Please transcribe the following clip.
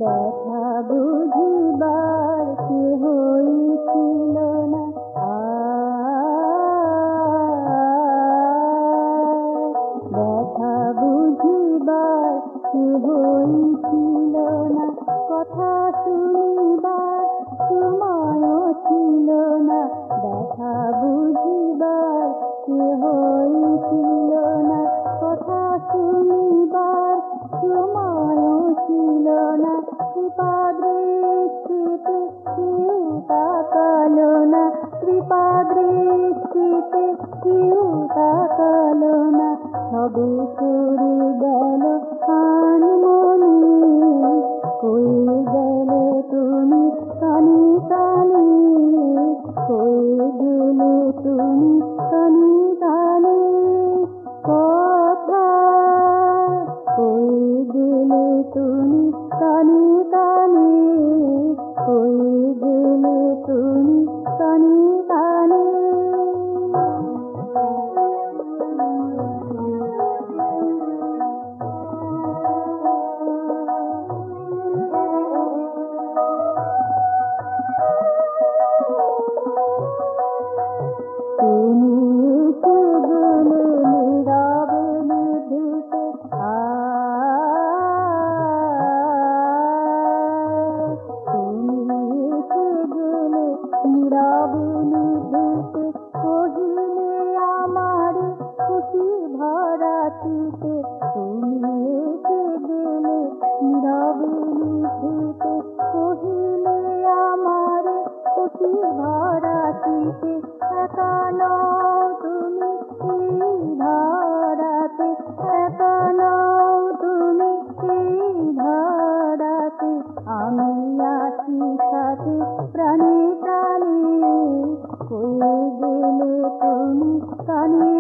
ব্যথা বুঝিবার কেহই ছিল না, ব্যথা বুঝিবার কেহই ছিল না, কথা শুনিবার সময়ও ছিল না, ব্যথা বুঝিবার কেহই ছিল না, কথা শুনিবার সময়ও ছিল না। কৃপাদৃষ্টিতে কেউ তাকালো না, কৃপাদৃষ্টিতে কেউ তাকালো না, সবে সরে গেল আনমনে। কই গেলে তুমি কানে কানে, কই গেলে তুমি কানে কানে, কথা কই গেলে তুমি কানে কানে, কই গেলে তুমি কানে কানে। তুমি এসে গেলে নীরবে নিভৃতে, তুমি এসে গেলে নীরবে নিভৃতে, কহিলে আমারে খুশি ভরা চিতে, তুমি এসে গেলে নীরবে নিভৃতে, কহিলে আমারে খুশি ভরা চিতে। একা নও তুমি এই ধরাতে, একা নও তুমি এই ধরাতে, আমি আছি সাথে প্রাণে প্রাণে, কই গেলে তুমি কানে